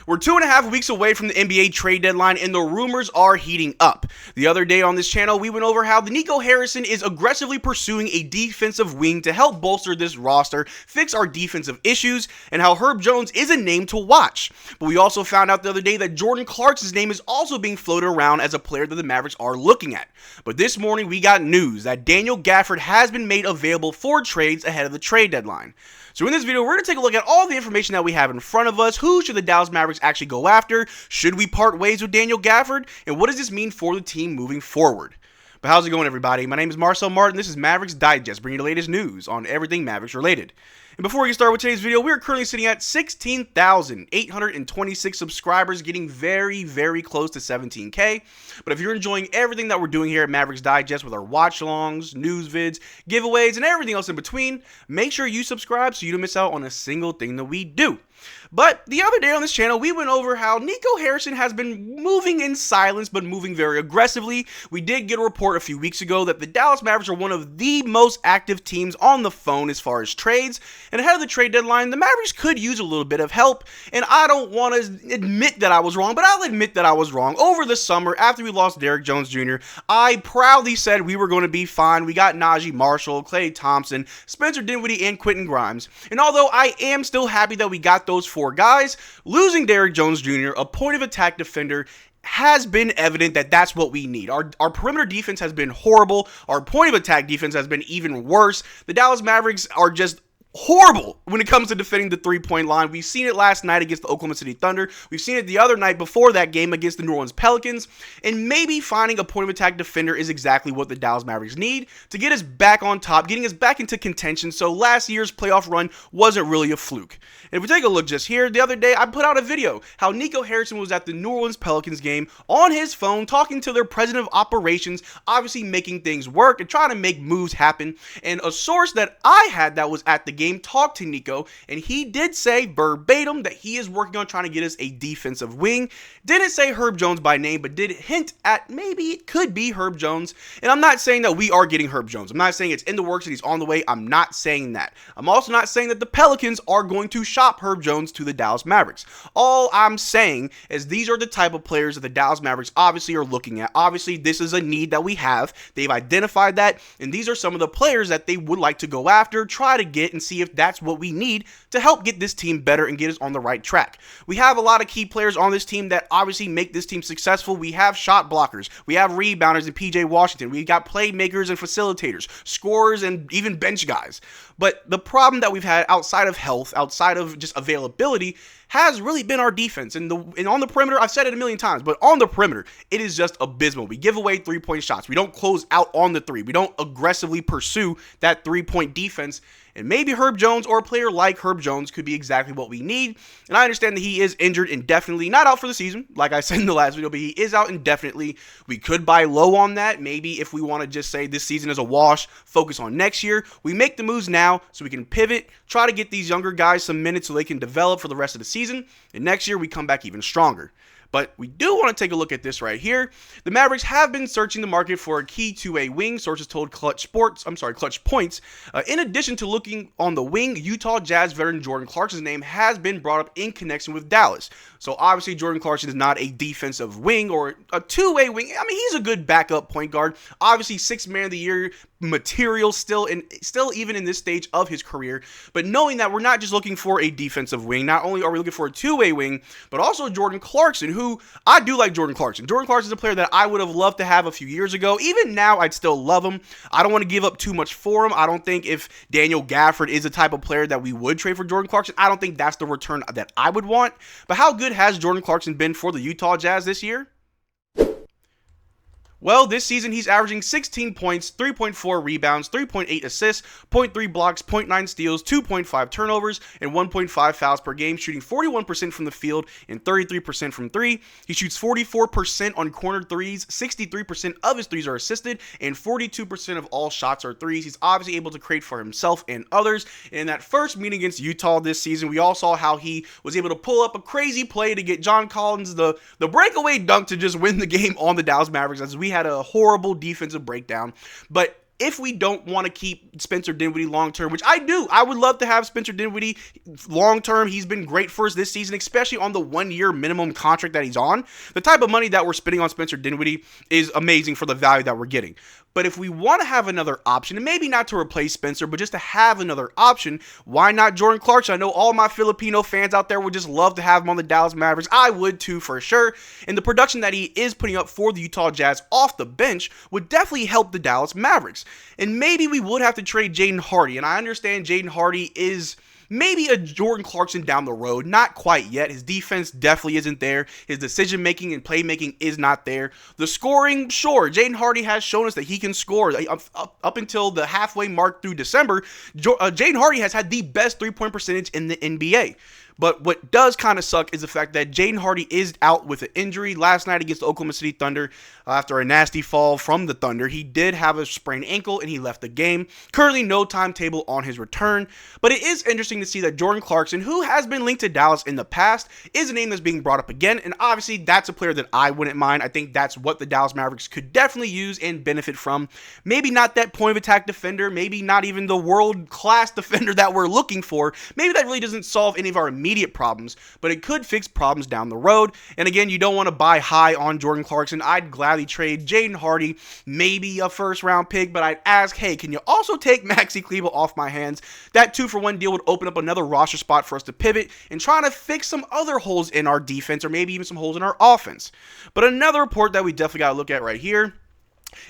We're 2.5 weeks away from the NBA trade deadline, and the rumors are heating up. The other day on this channel, we went over how the Nico Harrison is aggressively pursuing a defensive wing to help bolster this roster, fix our defensive issues, and how Herb Jones is a name to watch. But we also found out the other day that Jordan Clarkson's name is also being floated around as a player that the Mavericks are looking at. But this morning, we got news that Daniel Gafford has been made available for trades ahead of the trade deadline. So in this video, we're going to take a look at all the information that we have in front of us. Who should the Dallas Mavericks actually go after? Should we part ways with Daniel Gafford? And what does this mean for the team moving forward? But how's it going, everybody? My name is Marcel Martin. This is Mavs Digest, bringing you the latest news on everything Mavericks related. And before we get started with today's video, we are currently sitting at 16,826 subscribers, getting very, very close to 17K. But if you're enjoying everything that we're doing here at Mavericks Digest with our watch-alongs, news vids, giveaways, and everything else in between, make sure you subscribe so you don't miss out on a single thing that we do. But the other day on this channel, we went over how Nico Harrison has been moving in silence, but moving very aggressively. We did get a report a few weeks ago that the Dallas Mavericks are one of the most active teams on the phone as far as trades. And ahead of the trade deadline, the Mavericks could use a little bit of help. And I don't want to admit that I was wrong, but I'll admit that I was wrong. Over the summer, after we lost Derrick Jones Jr., I proudly said we were going to be fine. We got Najee Marshall, Klay Thompson, Spencer Dinwiddie, and Quentin Grimes. And although I am still happy that we got those four guys, losing Derrick Jones Jr., a point of attack defender, has been evident that that's what we need. Our perimeter defense has been horrible. Our point of attack defense has been even worse. The Dallas Mavericks are just horrible when it comes to defending the three-point line. We've seen it last night against the Oklahoma City Thunder. We've seen it the other night before that game against the New Orleans Pelicans. And maybe finding a point-of-attack defender is exactly what the Dallas Mavericks need to get us back on top, getting us back into contention, so last year's playoff run wasn't really a fluke. And if we take a look just here, the other day I put out a video how Nico Harrison was at the New Orleans Pelicans game on his phone talking to their president of operations, obviously making things work and trying to make moves happen. And a source that I had that was at the game talked to Nico, and he did say verbatim that he is working on trying to get us a defensive wing. Didn't say Herb Jones by name, but did hint at maybe it could be Herb Jones. And I'm not saying that we are getting Herb Jones. I'm not saying it's in the works and he's on the way. I'm not saying that. I'm also not saying that the Pelicans are going to shop Herb Jones to the Dallas Mavericks. All I'm saying is these are the type of players that the Dallas Mavericks obviously are looking at. Obviously, this is a need that we have. They've identified that, and these are some of the players that they would like to go after, try to get, and see if that's what we need to help get this team better and get us on the right track. We have a lot of key players on this team that obviously make this team successful. We have shot blockers. We have rebounders in PJ Washington. We've got playmakers and facilitators, scorers, and even bench guys. But the problem that we've had outside of health, outside of just availability, has really been our defense. And on the perimeter, I've said it a million times, but on the perimeter, it is just abysmal. We give away three-point shots. We don't close out on the three. We don't aggressively pursue that three-point defense. And maybe Herb Jones or a player like Herb Jones could be exactly what we need. And I understand that he is injured indefinitely, not out for the season, like I said in the last video, but he is out indefinitely. We could buy low on that. Maybe if we want to just say this season is a wash, focus on next year. We make the moves now so we can pivot, try to get these younger guys some minutes so they can develop for the rest of the season. And next year we come back even stronger. But we do want to take a look at this right here. The Mavericks have been searching the market for a key two-way wing, sources told Clutch Points. In addition to looking on the wing, Utah Jazz veteran Jordan Clarkson's name has been brought up in connection with Dallas. So obviously Jordan Clarkson is not a defensive wing or a two-way wing. I mean, he's a good backup point guard. Obviously, sixth man of the year material still even in this stage of his career. But knowing that we're not just looking for a defensive wing, not only are we looking for a two-way wing, but also Jordan Clarkson, who I do like Jordan Clarkson. Jordan Clarkson is a player that I would have loved to have a few years ago. Even now, I'd still love him. I don't want to give up too much for him. I don't think if Daniel Gafford is the type of player that we would trade for Jordan Clarkson, I don't think that's the return that I would want. But how good has Jordan Clarkson been for the Utah Jazz this year? Well, this season he's averaging 16 points, 3.4 rebounds, 3.8 assists, 0.3 blocks, 0.9 steals, 2.5 turnovers, and 1.5 fouls per game, shooting 41% from the field and 33% from three. He shoots 44% on corner threes, 63% of his threes are assisted, and 42% of all shots are threes. He's obviously able to create for himself and others. In that first meeting against Utah this season, we all saw how he was able to pull up a crazy play to get John Collins the breakaway dunk to just win the game on the Dallas Mavericks, as we had a horrible defensive breakdown. But if we don't want to keep Spencer Dinwiddie long-term, which I do, I would love to have Spencer Dinwiddie long-term. He's been great for us this season, especially on the 1-year minimum contract that he's on. The type of money that we're spending on Spencer Dinwiddie is amazing for the value that we're getting. But if we want to have another option, and maybe not to replace Spencer, but just to have another option, why not Jordan Clarkson? I know all my Filipino fans out there would just love to have him on the Dallas Mavericks. I would too, for sure. And the production that he is putting up for the Utah Jazz off the bench would definitely help the Dallas Mavericks. And maybe we would have to trade Jaden Hardy. And I understand Jaden Hardy is maybe a Jordan Clarkson down the road. Not quite yet. His defense definitely isn't there. His decision-making and playmaking is not there. The scoring, sure. Jaden Hardy has shown us that he can score. Up until the halfway mark through December, Jaden Hardy has had the best three-point percentage in the NBA. But what does kind of suck is the fact that Jaden Hardy is out with an injury. Last night against the Oklahoma City Thunder, after a nasty fall from the Thunder, he did have a sprained ankle and he left the game. Currently no timetable on his return. But it is interesting to see that Jordan Clarkson, who has been linked to Dallas in the past, is a name that's being brought up again. And obviously that's a player that I wouldn't mind. I think that's what the Dallas Mavericks could definitely use and benefit from. Maybe not that point of attack defender. Maybe not even the world-class defender that we're looking for. Maybe that really doesn't solve any of our immediate problems, but it could fix problems down the road. And again, you don't want to buy high on Jordan Clarkson. I'd gladly trade Jaden Hardy, maybe a first-round pick, but I'd ask, hey, can you also take Maxi Kleber off my hands? That 2-for-1 deal would open up another roster spot for us to pivot and try to fix some other holes in our defense, or maybe even some holes in our offense. But another report that we definitely got to look at right here.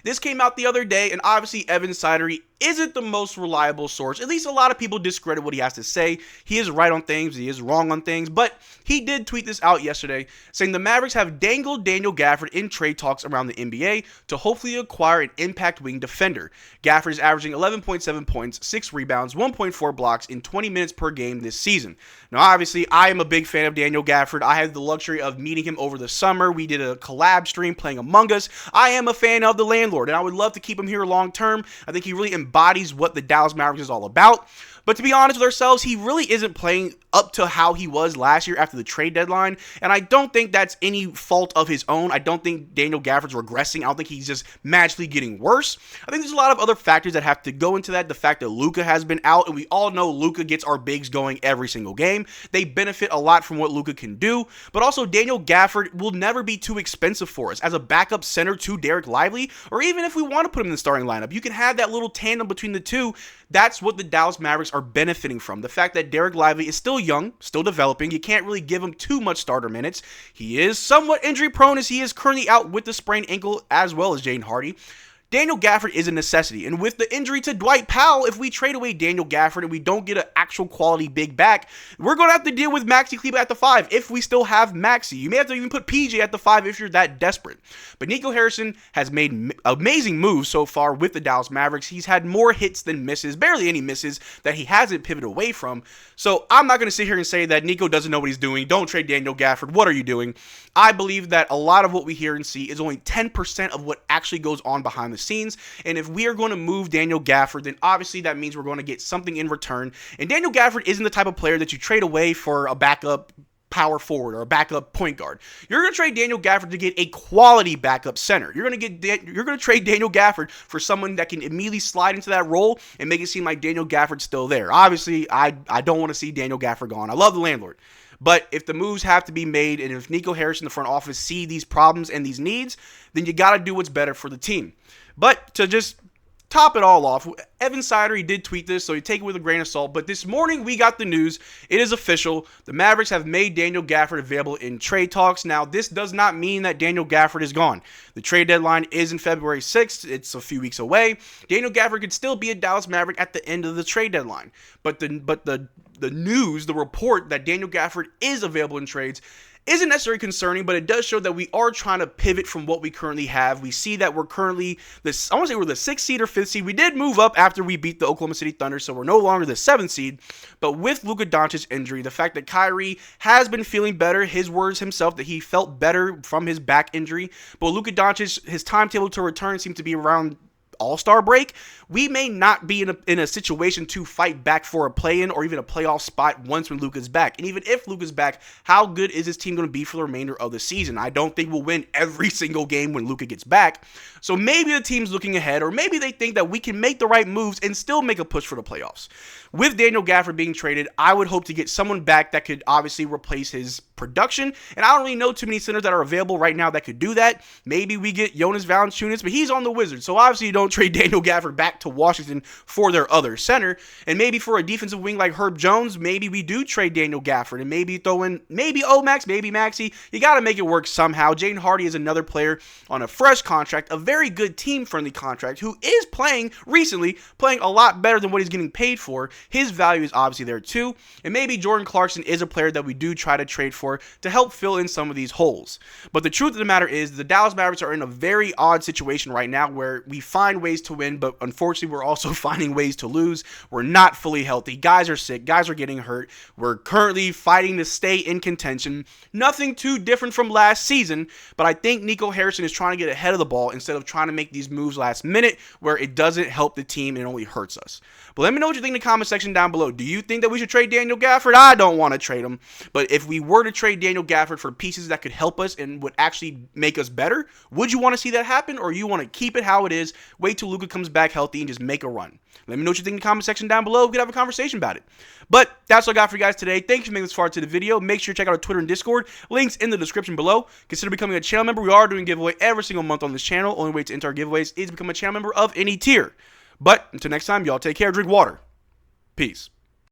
This came out the other day, and obviously Evan Sidery isn't the most reliable source. At least a lot of people discredit what he has to say. He is right on things, he is wrong on things, but he did tweet this out yesterday, saying the Mavericks have dangled Daniel Gafford in trade talks around the NBA to hopefully acquire an impact wing defender. Gafford is averaging 11.7 points, 6 rebounds, 1.4 blocks in 20 minutes per game this season. Now, obviously, I am a big fan of Daniel Gafford. I had the luxury of meeting him over the summer. We did a collab stream playing Among Us. I am a fan of the landlord, and I would love to keep him here long term. I think he really embodies what the Dallas Mavericks is all about. But to be honest with ourselves, he really isn't playing up to how he was last year after the trade deadline, and I don't think that's any fault of his own. I don't think Daniel Gafford's regressing. I don't think he's just magically getting worse. I think there's a lot of other factors that have to go into that. The fact that Luka has been out, and we all know Luka gets our bigs going every single game. They benefit a lot from what Luka can do, but also Daniel Gafford will never be too expensive for us as a backup center to Derrick Lively, or even if we want to put him in the starting lineup. You can have that little tandem between the two. That's what the Dallas Mavericks are benefiting from. The fact that Derrick Lively is still young, still developing. You can't really give him too much starter minutes. He is somewhat injury prone as he is currently out with the sprained ankle as well as Jaden Hardy. Daniel Gafford is a necessity, and with the injury to Dwight Powell, if we trade away Daniel Gafford and we don't get an actual quality big back, we're going to have to deal with Maxi Kleber at the 5 if we still have Maxi. You may have to even put PJ at the 5 if you're that desperate. But Nico Harrison has made amazing moves so far with the Dallas Mavericks. He's had more hits than misses, barely any misses that he hasn't pivoted away from. So I'm not going to sit here and say that Nico doesn't know what he's doing. Don't trade Daniel Gafford. What are you doing? I believe that a lot of what we hear and see is only 10% of what actually goes on behind the scenes. And if we are going to move Daniel Gafford, then obviously that means we're going to get something in return. And Daniel Gafford isn't the type of player that you trade away for a backup power forward or a backup point guard. You're going to trade Daniel Gafford to get a quality backup center. You're going to trade Daniel Gafford for someone that can immediately slide into that role and make it seem like Daniel Gafford's still there. Obviously, I don't want to see Daniel Gafford gone. I love the landlord. But if the moves have to be made, and if Nico Harrison, the front office, see these problems and these needs, then you got to do what's better for the team. But to just top it all off, Evan Sidery did tweet this, so you take it with a grain of salt. But this morning, we got the news. It is official. The Mavericks have made Daniel Gafford available in trade talks. Now, this does not mean that Daniel Gafford is gone. The trade deadline is in February 6th. It's a few weeks away. Daniel Gafford could still be a Dallas Maverick at the end of the trade deadline. But the news, the report that Daniel Gafford is available in trades isn't necessarily concerning, but it does show that we are trying to pivot from what we currently have. We see that we're currently I want to say we're the 6th seed or 5th seed. We did move up after we beat the Oklahoma City Thunder, so we're no longer the 7th seed. But with Luka Doncic's injury, the fact that Kyrie has been feeling better, his words himself that he felt better from his back injury. But Luka Doncic, his timetable to return seemed to be around All-Star break, we may not be in a situation to fight back for a play-in or even a playoff spot once when Luka's back. And even if Luka's back, how good is this team going to be for the remainder of the season? I don't think we'll win every single game when Luka gets back. So maybe the team's looking ahead, or maybe they think that we can make the right moves and still make a push for the playoffs. With Daniel Gafford being traded, I would hope to get someone back that could obviously replace his production. And I don't really know too many centers that are available right now that could do that. Maybe we get Jonas Valanciunas, but he's on the Wizards. So obviously you don't trade Daniel Gafford back to Washington for their other center. And maybe for a defensive wing like Herb Jones, maybe we do trade Daniel Gafford and maybe throw in maybe Omax, maybe Maxey. You got to make it work somehow. Jaden Hardy is another player on a fresh contract, a very good team-friendly contract, who is playing a lot better than what he's getting paid for. His value is obviously there too. And maybe Jordan Clarkson is a player that we do try to trade for to help fill in some of these holes. But the truth of the matter is the Dallas Mavericks are in a very odd situation right now where we find ways to win, but unfortunately we're also finding ways to lose. We're not fully healthy. Guys are sick. Guys are getting hurt. We're currently fighting to stay in contention. Nothing too different from last season, but I think Nico Harrison is trying to get ahead of the ball instead of trying to make these moves last minute where it doesn't help the team and it only hurts us. But let me know what you think in the comment section down below. Do you think that we should trade Daniel Gafford? I don't want to trade him. But if we were to trade Daniel Gafford for pieces that could help us and would actually make us better, would you want to see that happen, or you want to keep it how it is, wait till Luka comes back healthy and just make a run? Let me know what you think in the comment section down below. We could have a conversation about it. But that's what I got for you guys today. Thanks for making this far into the video. Make sure you check out our Twitter and Discord. Links in the description below. Consider becoming a channel member. We are doing a giveaway every single month on this channel. Only way to enter our giveaways is to become a channel member of any tier. But until next time, y'all take care, drink water. Peace.